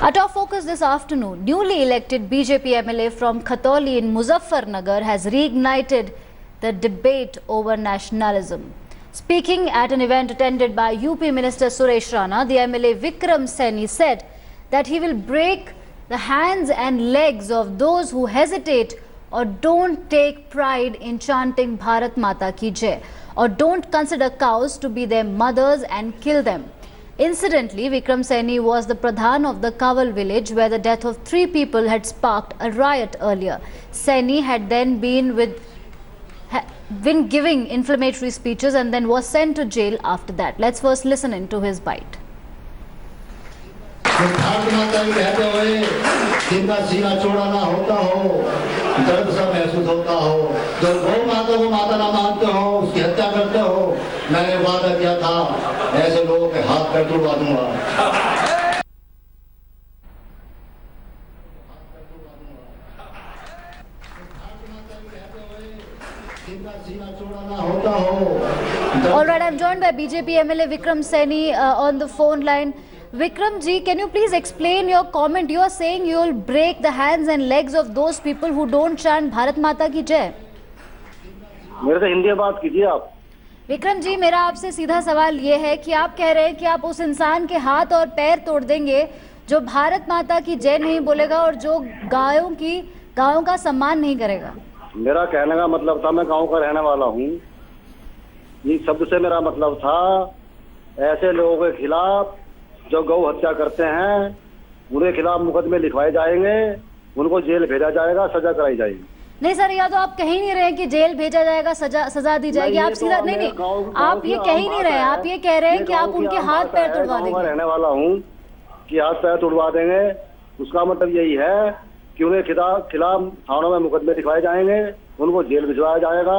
Our top focus this afternoon, newly elected BJP MLA from Khatoli in Muzaffarnagar has reignited the debate over nationalism. Speaking at an event attended by UP Minister Suresh Rana, the MLA Vikram Saini said that he will break the hands and legs of those who hesitate or don't take pride in chanting Bharat Mata Ki Jai or don't consider cows to be their mothers and kill them. Incidentally, Vikram Saini was the Pradhan of the Kaval village where the death of 3 people had sparked a riot earlier. Saini had then been giving inflammatory speeches and then was sent to jail after that. Let's first listen into his bite. Bharat माता की रहते हुए जिनका सीना चौड़ा ना होता हो, दर्द सा महसूस होता हो, जो गौ माता को माता ना मानते हो, उसकी हत्या करते हो, मैंने वादा किया था ऐसे लोगों के हाथ पैर तोड़वा दूंगा। All right, I'm joined by BJP MLA Vikram Saini on the phone line. Vikram ji, can you please explain your comment? You are saying you will break the hands and legs of those people who don't chant Bharat Mata Ki Jai. मेरे से हिंदी में बात कीजिए आप। विक्रम जी, मेरा आपसे सीधा सवाल ये है कि आप कह रहे हैं कि आप उस इंसान के हाथ और पैर तोड़ देंगे जो भारत माता की जय नहीं बोलेगा और जो गायों का सम्मान नहीं करेगा। मेरा कहने का मतलब था, मैं गांव का रहने वाला हूँ। ये शब्द से मेरा मतलब था ऐसे लोगों के खिलाफ जो गौ हत्या करते हैं उनके खिलाफ मुकदमे लिखवाए जाएंगे, उनको जेल भेजा जाएगा, सजा कराई जाएगी। नहीं सर, या तो आप कह ही नहीं रहे कि जेल भेजा जाएगा, सजा दी जाएगी। आप सीधा नहीं, आप ये कह ही नहीं रहे। आप ये कह रहे हैं कि आप उनके हाथ पैर तुड़वा देंगे। रहने वाला हूँ कि हाथ पैर तुड़वा देंगे, उसका मतलब यही है कि उन्हें खिलाफ थानों में मुकदमे लिखवाए जाएंगे, उनको जेल भिजवाया जाएगा,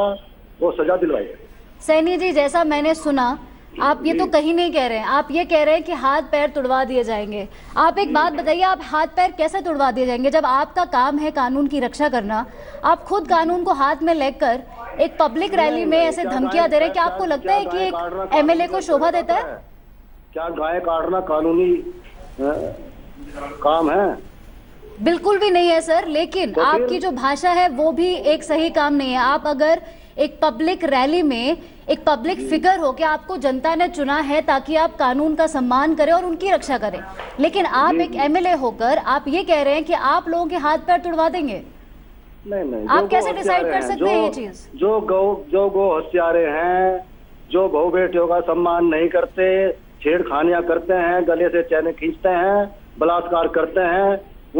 वो सजा दिलवाई जाएगी। सैनी जी, जैसा मैंने सुना, आप ये तो कहीं नहीं कह रहे हैं। आप ये कह रहे हैं कि हाथ पैर तुड़वा दिए जाएंगे। आप एक बात बताइए, आप हाथ पैर कैसे तुड़वा दिए जाएंगे जब आपका काम है कानून की रक्षा करना? आप खुद कानून को हाथ में लेकर एक पब्लिक रैली में ऐसे धमकियां दे रहे हैं। क्या आपको लगता है कि एक एमएलए को शोभा देता है? क्या गाय काटना कानूनी काम है? बिल्कुल भी नहीं है सर, लेकिन आपकी जो भाषा है वो भी एक सही काम नहीं है। आप अगर एक पब्लिक रैली में एक पब्लिक फिगर हो कि आपको जनता ने चुना है ताकि आप कानून का सम्मान करें और उनकी रक्षा करें, लेकिन आप एक एमएलए होकर आप ये कह रहे हैं कि आप लोगों के हाथ पैर तुड़वा देंगे। नहीं, आप कैसे डिसाइड कर सकते हैं ये चीज? जो गौ हत्यारे हैं, जो बहु बेटियों का सम्मान नहीं करते, छेड़खानियां करते हैं, गले से चैन खींचते हैं, बलात्कार करते हैं,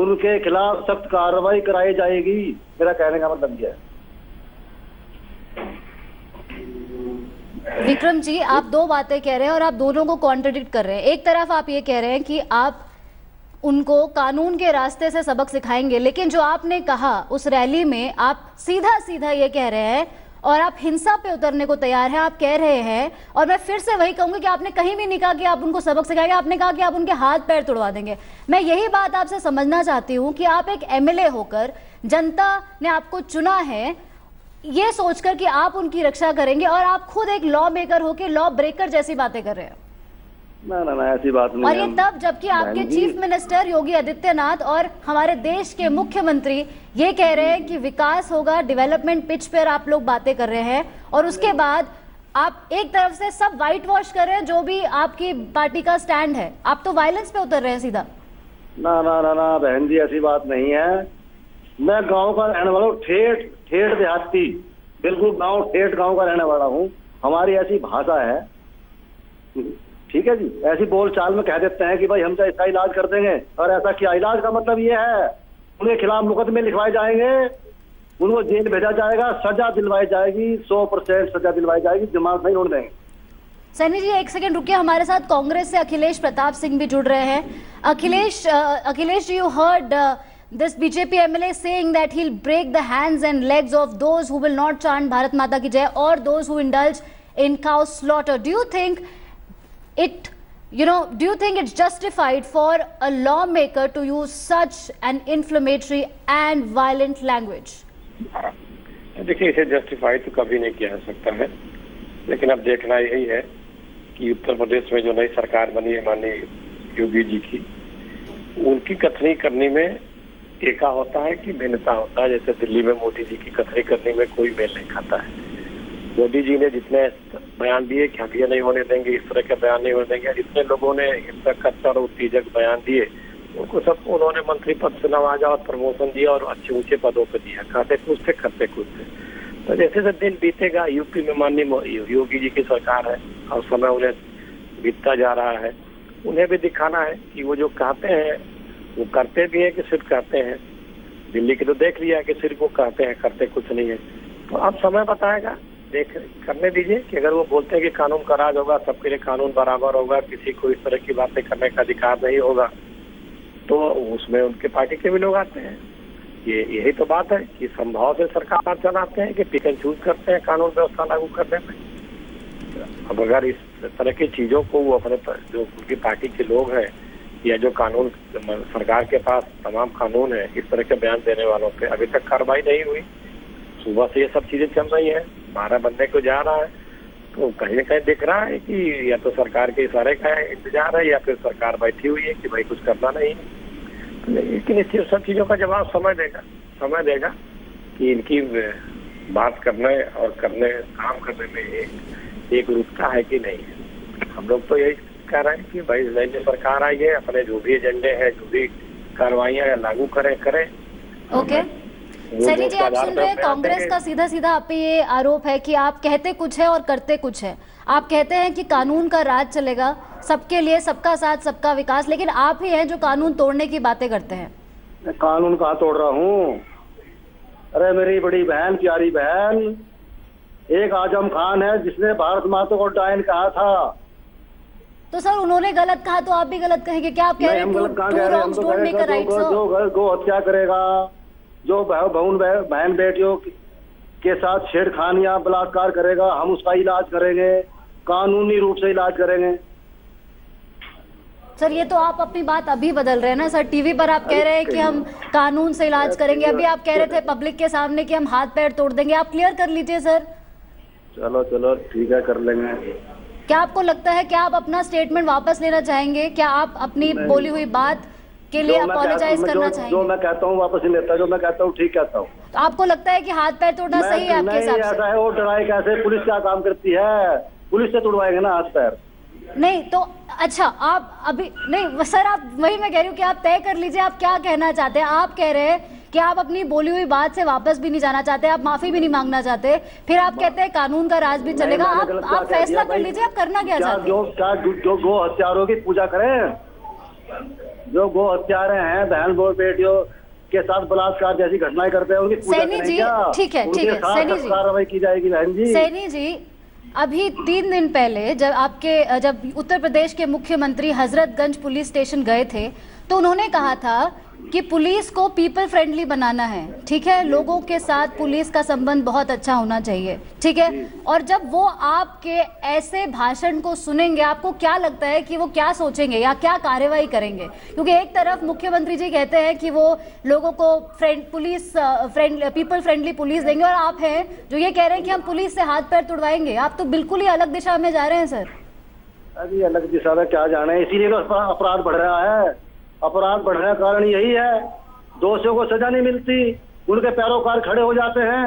उनके खिलाफ सख्त कार्रवाई कराई जाएगी। मेरा कहने का मतलब यह है। विक्रम जी, आप दो बातें कह रहे हैं और आप दोनों को कॉन्ट्रडिक्ट कर रहे हैं। एक तरफ आप ये कह रहे हैं कि आप उनको कानून के रास्ते से सबक सिखाएंगे, लेकिन जो आपने कहा उस रैली में आप सीधा ये कह रहे हैं और आप हिंसा पे उतरने को तैयार हैं। आप कह रहे हैं, और मैं फिर से वही कहूंगी कि आपने कहीं भी नहीं कहा कि आप उनको सबक सिखाएंगे, आपने कहा कि आप उनके हाथ पैर तुड़वा देंगे। मैं यही बात आपसे समझना चाहती हूँ कि आप एक एमएलए होकर जनता ने आपको चुना है ये सोचकर कि आप उनकी रक्षा करेंगे, और आप खुद एक लॉ मेकर होकर लॉ ब्रेकर जैसी बातें कर रहे हैं। ना ऐसी बात नहीं। और ये तब जबकि आपके चीफ मिनिस्टर योगी आदित्यनाथ और हमारे देश के मुख्यमंत्री ये कह रहे हैं कि विकास होगा, डेवलपमेंट पिच पर आप लोग बातें कर रहे हैं, और उसके बाद आप एक तरफ से सब व्हाइट वॉश कर रहे हैं जो भी आपकी पार्टी का स्टैंड है। आप तो वायलेंस पे उतर रहे हैं सीधा। ना बहन जी, ऐसी बात नहीं है। मैं गांव का रहने वाला हूँ, ठेठ देहाती, बिल्कुल ठेठ गांव का रहने वाला हूँ। हमारी ऐसी भाषा है, ठीक है जी। ऐसी बोल चाल में कह देते हैं कि भाई हम तो इसका इलाज कर देंगे, और ऐसा क्या? इलाज का मतलब ये है उनके खिलाफ मुकदमे लिखवाए जाएंगे, उनको जेल भेजा जाएगा, सजा दिलवाई जाएगी, 100% सजा दिलवाई जाएगी, दिमाग नहीं उड़ देंगे। सैनी जी, एक सेकंड रुकिए। हमारे साथ कांग्रेस से अखिलेश प्रताप सिंह भी जुड़ रहे हैं। Akhilesh ji, you heard this BJP MLA saying that he'll break the hands and legs of those who will not chant Bharat Mata Ki Jai or those who indulge in cow slaughter. Do you think it's justified for a lawmaker to use such an inflammatory and violent language? देखिए, इसे justify तो कभी नहीं किया जा सकता है, लेकिन अब देखना यही है कि उत्तर प्रदेश में जो नई सरकार बनी है माननीय योगी जी की, उनकी कथनी करनी में एका होता है कि भिन्नता होता है। जैसे दिल्ली में मोदी जी की कथनी करनी में कोई मेल नहीं खाता है। मोदी जी ने जितने बयान दिए कि हम ये नहीं होने देंगे, इस तरह के बयान नहीं होने देंगे, जितने लोगों ने हिंसक कट्टर उत्तेजक बयान दिए उनको सबको उन्होंने मंत्री पद से नवाजा और प्रमोशन दिया और अच्छे ऊंचे पदों पर दिया, खाते कूदते करते कूदते। तो जैसे जैसे दिन बीतेगा, यूपी में माननीय योगी जी की सरकार है और समय उन्हें बीतता जा रहा है, उन्हें भी दिखाना है कि वो जो कहते हैं वो करते भी है कि सिर्फ कहते हैं। दिल्ली की तो देख लिया कि सिर्फ वो कहते हैं, करते कुछ नहीं है। तो अब समय बताएगा, देख करने दीजिए कि अगर वो बोलते हैं कि कानून का राज होगा, सबके लिए कानून बराबर होगा, किसी को इस तरह की बातें करने का अधिकार नहीं होगा, तो उसमें उनके पार्टी के भी लोग आते हैं। यही तो बात है कि संभव से सरकार चलाते हैं कि पिक एंड चूज करते हैं कानून व्यवस्था लागू करने में। अब अगर इस तरह की चीजों को वो अपने जो उनकी पार्टी के लोग हैं या जो कानून सरकार के पास तमाम कानून है, इस तरह के बयान देने वालों पे अभी तक कार्रवाई नहीं हुई। सुबह से ये सब चीजें चल रही हैं, 12 बनने को जा रहा है, तो कहीं न कहीं दिख रहा है कि या तो सरकार के इशारे का इंतजार है या फिर सरकार बैठी हुई है कि भाई कुछ करना नहीं है। लेकिन इस सब चीजों का जवाब समय देगा कि इनकी बात करने और काम करने में एक रूपता है कि नहीं। हम लोग तो यही कह रहे हैं कि भाई नई सरकार आई है, अपने जो भी एजेंडे हैं, जो भी कार्रवाइयां लागू करें। ओके सनी जी, आप सुन रहे हैं कांग्रेस का सीधा सीधा आप पे ये आरोप है कि आप कहते कुछ है और करते कुछ है। आप कहते हैं कि कानून का राज चलेगा, सबके लिए, सबका साथ सबका विकास, लेकिन आप ही हैं जो कानून तोड़ने की बातें करते हैं। मैं कानून कहाँ तोड़ रहा हूँ? अरे मेरी बड़ी बहन, प्यारी बहन, एक आजम खान है जिसने भारत माता को डायन कहा था। तो सर उन्होंने गलत कहा तो आप भी गलत कहेंगे क्या? आप कह रहे हैं जो गो हत्या करेगा, जो बहन बेटियों के साथ छेड़खानियां बलात्कार करेगा, हम उसका इलाज करेंगे, कानूनी रूप से इलाज करेंगे। सर ये तो आप अपनी बात अभी बदल रहे हैं ना सर। टीवी पर आप कह रहे हैं कि हम कानून से इलाज करेंगे, अभी आप कह रहे थे पब्लिक के सामने कि हम हाथ पैर तोड़ देंगे। आप क्लियर कर लीजिए सर। चलो ठीक है, कर लेंगे। क्या आपको लगता है कि आप अपना स्टेटमेंट वापस लेना चाहेंगे? क्या आप अपनी बोली हुई बात के लिए अपोलोजाइज करना चाहेंगे? जो मैं कहता हूँ वापस नहीं लेता, जो मैं कहता हूँ ठीक कहता हूँ। तो आपको लगता है कि हाथ पैर तोड़ना सही है आपके हिसाब से? ऐसा है, वो डराए कैसे? पुलिस क्या काम करती है? पुलिस से तोड़वाएंगे ना हाथ पैर। नहीं तो अच्छा, आप अभी नहीं सर, आप वही मैं कह रही हूँ कि आप तय कर लीजिए आप क्या कहना चाहते हैं। आप कह रहे हैं कि आप अपनी बोली हुई बात से वापस भी नहीं जाना चाहते, आप माफी भी नहीं मांगना चाहते, फिर आप कहते हैं कानून का राज भी चलेगा। आप फैसला कर लीजिए आप करना क्या चाहते हैं। जो गो हत्यारों की पूजा करें, जो गो हत्यारे हैं, बहन बेटियों के साथ बलात्कार जैसी घटनाएं करते हैं, उनकी पूजा करें क्या? ठीक है सैनी जी, कार्रवाई की जाएगी बहन जी। सैनी जी, अभी 3 दिन पहले जब उत्तर प्रदेश के मुख्यमंत्री हजरतगंज पुलिस स्टेशन गए थे तो उन्होंने कहा था कि पुलिस को पीपल फ्रेंडली बनाना है, ठीक है, लोगों के साथ पुलिस का संबंध बहुत अच्छा होना चाहिए, ठीक है। और जब वो आपके ऐसे भाषण को सुनेंगे, आपको क्या लगता है कि वो क्या सोचेंगे या क्या कार्रवाई करेंगे? क्योंकि एक तरफ मुख्यमंत्री जी कहते हैं कि वो लोगों को पीपल फ्रेंडली पुलिस देंगे और आप हैं जो ये कह रहे हैं कि हम पुलिस से हाथ पैर तुड़वाएंगे। आप तो बिल्कुल ही अलग दिशा में जा रहे हैं सर। अभी अलग दिशा में क्या जाना है, इसीलिए तो अपराध बढ़ रहा है। अपराध बढ़ने का कारण यही है, दोषियों को सजा नहीं मिलती, उनके पैरोकार खड़े हो जाते हैं।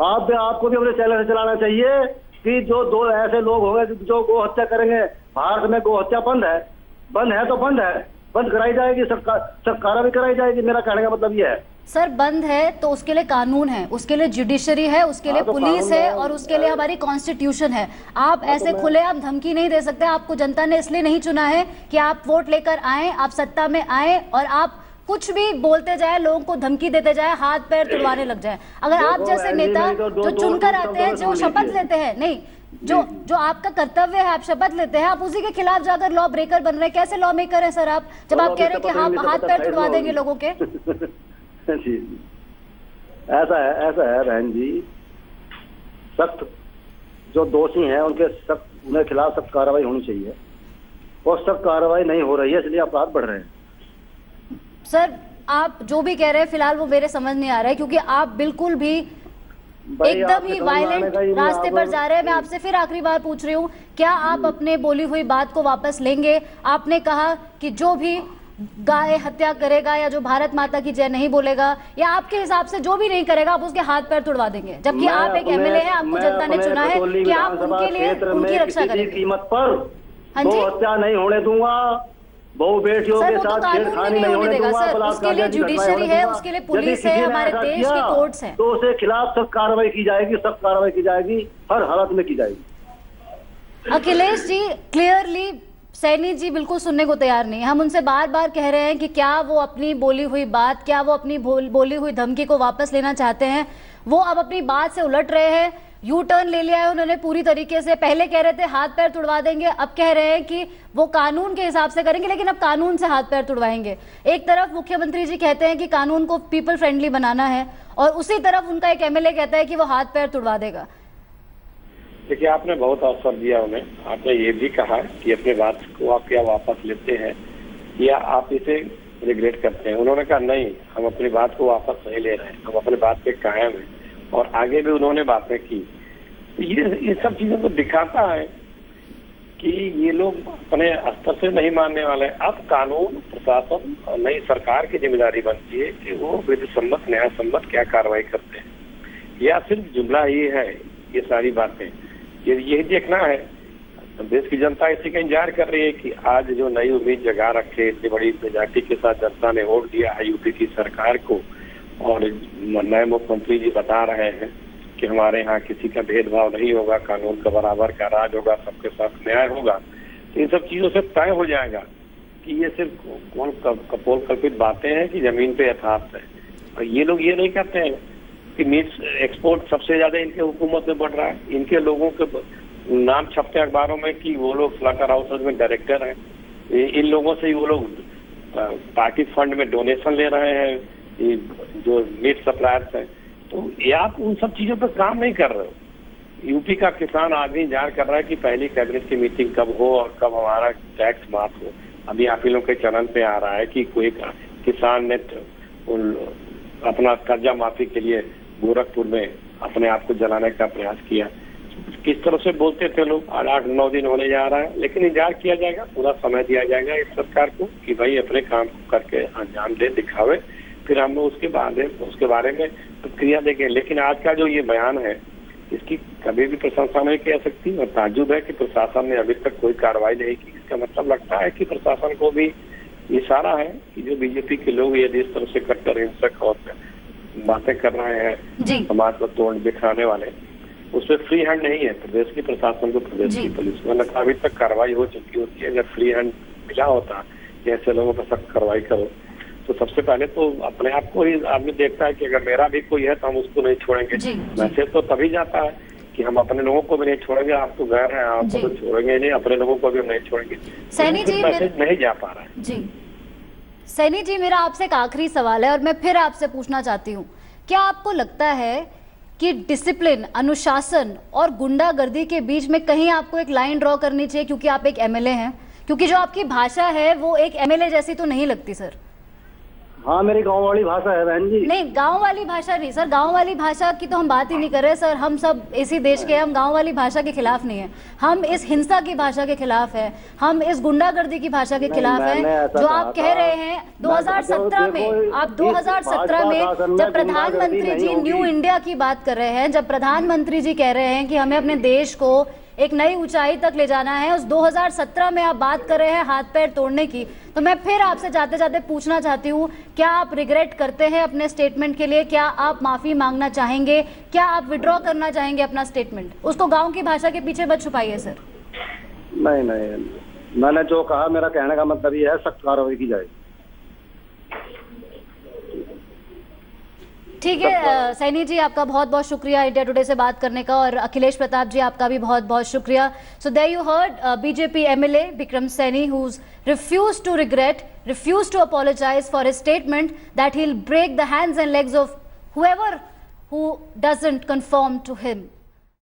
आपको भी अपने चैनल से चलाना चाहिए कि जो दो ऐसे लोग होंगे जो गो हत्या करेंगे। भारत में गो हत्या बंद है तो बंद कराई जाएगी, सब कार्रवाई कराई जाएगी। मेरा कहने का मतलब ये है सर, बंद है तो उसके लिए कानून है, उसके लिए जुडिशरी है, उसके लिए पुलिस है और उसके लिए हमारी कॉन्स्टिट्यूशन है। आप ऐसे खुलेआम धमकी नहीं दे सकते। आपको जनता ने इसलिए नहीं चुना है कि आप वोट लेकर आए, आप सत्ता में आए और आप कुछ भी बोलते जाए, लोगों को धमकी देते जाए, हाथ पैर तुड़वाने लग जाए। अगर आप जैसे नेता जो चुनकर आते हैं, जो शपथ लेते हैं, नहीं जो आपका कर्तव्य है, आप शपथ लेते हैं, आप उसी के खिलाफ जाकर लॉ ब्रेकर बन रहे हैं। कैसे लॉ मेकर हैं सर आप, जब आप कह रहे हैं कि हाँ हाथ पैर तुड़वा देंगे लोगों के? जी ऐसा है बहन जी। सख्त जो दोषी हैं उनके खिलाफ सख्त कार्रवाई होनी चाहिए और सख्त कार्रवाई नहीं हो रही है, इसलिए अपराध बढ़ रहे हैं। सर आप जो भी कह रहे हैं फिलहाल वो मेरे समझ नहीं आ रहा है, क्योंकि आप बिल्कुल भी भाई, एकदम आपसे ही समझ में आने वायलेंट का ही नहीं, रास्ते आप- पर जा रहे हैं। मैं आपसे फिर आखिरी बार पूछ रही हूँ, क्या आप अपने बोली हुई बात को वापस लेंगे? आपने कहा कि जो भी गाय हत्या करेगा या जो भारत माता की जय नहीं बोलेगा या आपके हिसाब से जो भी नहीं करेगा आप उसके हाथ पैर तुड़वा देंगे, जबकि मैं आप एक अपने- एमएलए हैं, आपको मैं जनता ने अपने चुना है खतौली कि आप विधानसभा उनके लिए क्षेत्र उनकी में रक्षा किसी भी करेंगे। कीमत पर हाँ गौ जी। हत्या नहीं होने दूंगा, बहु बेटियों सर के वो तो साथ कानून में छेड़खानी नहीं नहीं होने होने देगा दूंगा, सर, बलात्कार उसके लिए जैसी घटनाएं जुडिशरी होने है, दूंगा। उसके लिए यदि पुलिस किसी है, ने हमारे ऐसा देश किया, के कोर्ट्स हैं। तो उसके खिलाफ सख्त कार्रवाई की जाएगी, सख्त कार्रवाई की जाएगी, हर हालत में की जाएगी। अखिलेश जी, क्लियरली सैनी जी बिल्कुल सुनने को तैयार नहीं। हम उनसे बार बार कह रहे हैं कि क्या वो अपनी बोली हुई बात, क्या वो अपनी बोली हुई धमकी को वापस लेना चाहते हैं। वो अब अपनी बात से उलट रहे हैं, यू टर्न ले लिया है उन्होंने पूरी तरीके से। पहले कह रहे थे हाथ पैर तुड़वा देंगे, अब कह रहे हैं कि वो कानून के हिसाब से करेंगे, लेकिन अब कानून से हाथ पैर तुड़वाएंगे। एक तरफ मुख्यमंत्री जी कहते हैं कि कानून को पीपल फ्रेंडली बनाना है और उसी तरफ उनका एक एमएलए कहता है कि वो हाथ पैर तुड़वा देगा। देखिए, आपने बहुत अवसर दिया उन्हें। आपने ये भी कहा कि अपने बात को आप क्या वापस लेते हैं या आप इसे रिग्रेट करते हैं। उन्होंने कहा नहीं, हम अपनी बात को वापस नहीं ले रहे हैं, हम अपनी बात पे कायम हैं। और आगे भी उन्होंने बातें की। तो ये सब चीजों को दिखाता है कि ये लोग अपने स्तर से नहीं मानने वाले। अब कानून, प्रशासन और नई सरकार की जिम्मेदारी बनती है कि वो विधि सम्मत, न्याय सम्मत क्या कार्रवाई करते हैं, या सिर्फ जुमला ही है ये सारी बातें। यही देखना है। देश की जनता इसी का इंतजार कर रही है कि आज जो नई उम्मीद जगा रखे, इतनी बड़ी मेजॉरिटी के साथ जनता ने वोट दिया है यूपी की सरकार को, और नए मुख्यमंत्री जी बता रहे हैं कि हमारे यहाँ किसी का भेदभाव नहीं होगा, कानून का बराबर का राज होगा, सबके साथ न्याय होगा। तो इन सब चीजों से तय हो जाएगा कि ये सिर्फ कपोल कल्पित बातें हैं कि जमीन पे यथार्थ है। और ये लोग ये नहीं कहते हैं कि मीट एक्सपोर्ट सबसे ज्यादा इनके हुकूमत में बढ़ रहा है। इनके लोगों के नाम छपते हैं अखबारों में कि वो लोग स्लाटर हाउस में डायरेक्टर हैं। इन लोगों से वो लोग पार्टी फंड में डोनेशन ले रहे हैं, जो मीट सप्लायर्स हैं। तो ये आप उन सब चीजों पर काम नहीं कर रहे हो। यूपी का किसान आदमी इंतजार कर रहा है कि पहली कैबिनेट की मीटिंग कब हो और कब हमारा टैक्स माफ हो। अभी आप ही लोग के चरण पे आ रहा है कि कोई किसान ने अपना कर्जा माफी के लिए गोरखपुर में अपने आप को जलाने का प्रयास किया। किस तरह से बोलते थे लोग। 8-9 दिन होने जा रहा है, लेकिन इंतजार किया जाएगा, पूरा समय दिया जाएगा इस सरकार को कि भाई अपने काम को करके अंजाम दे, दिखावे, फिर हम लोग उसके बारे में प्रक्रिया देंगे। लेकिन आज का जो ये बयान है, इसकी कभी भी प्रशंसा नहीं की जा सकती। और ताज्जुब है कि प्रशासन ने अभी तक कोई कार्रवाई नहीं की। इसका मतलब लगता है कि प्रशासन को भी इशारा है कि जो बीजेपी के लोग यदि इस तरह से कट्टर हिंसक और बातें कर रहे हैं, समाज को तोड़ बिखराने वाले, उसमें फ्री हैंड नहीं है प्रदेश की प्रशासन को, प्रदेश की पुलिस को। मतलब अभी तक कार्रवाई हो चुकी होती है। अगर फ्री हैंड मिला होता कि ऐसे लोगों पर सख्त कार्रवाई करो, तो सबसे पहले तो अपने आप को ही आदमी देखता है कि अगर मेरा भी कोई है तो हम उसको नहीं छोड़ेंगे। मैसेज तो तभी जाता है कि हम अपने लोगों को भी नहीं छोड़ेंगे, आप तो गैर हैं, आपको तो छोड़ेंगे नहीं, अपने लोगों को भी हम नहीं छोड़ेंगे। सैनी जी, मैसेज नहीं जा पा रहा है। जी सैनी जी, मेरा आपसे एक आखिरी सवाल है और मैं फिर आपसे पूछना चाहती हूँ, क्या आपको लगता है कि डिसिप्लिन, अनुशासन और गुंडागर्दी के बीच में कहीं आपको एक लाइन ड्रॉ करनी चाहिए, क्योंकि आप एक एमएलए हैं? क्योंकि जो आपकी भाषा है वो एक एमएलए जैसी तो नहीं लगती सर। हाँ, मेरी गांव वाली भाषा है बहन जी। नहीं, गांव वाली भाषा नहीं सर, गांव वाली भाषा की तो हम बात ही नहीं कर रहे सर। हम सब इसी देश के, हम गांव वाली भाषा के खिलाफ नहीं है। हम इस हिंसा की भाषा के खिलाफ है, हम इस गुंडागर्दी की भाषा के खिलाफ है। जो आप कह रहे हैं 2017 में, आप 2017 में जब प्रधानमंत्री जी न्यू इंडिया की बात कर रहे हैं, जब प्रधानमंत्री जी कह रहे हैं कि हमें अपने देश को एक नई ऊंचाई तक ले जाना है, उस 2017 में आप बात कर रहे हैं हाथ पैर तोड़ने की। तो मैं फिर आपसे जाते जाते पूछना चाहती हूँ, क्या आप रिग्रेट करते हैं अपने स्टेटमेंट के लिए? क्या आप माफी मांगना चाहेंगे? क्या आप विड्रॉ करना चाहेंगे अपना स्टेटमेंट? उसको गांव की भाषा के पीछे मत छुपाइए सर। नहीं, मैंने जो कहा, मेरा कहने का मतलब ये है, सख्त कार्रवाई की जाएगी। ठीक है सैनी जी, आपका बहुत बहुत शुक्रिया इंडिया टुडे से बात करने का, और अखिलेश प्रताप जी आपका भी बहुत बहुत शुक्रिया। So there you heard BJP MLA Vikram Saini, who's refused to regret, refused to apologize for his statement that he'll break the hands and legs of whoever who doesn't conform to him.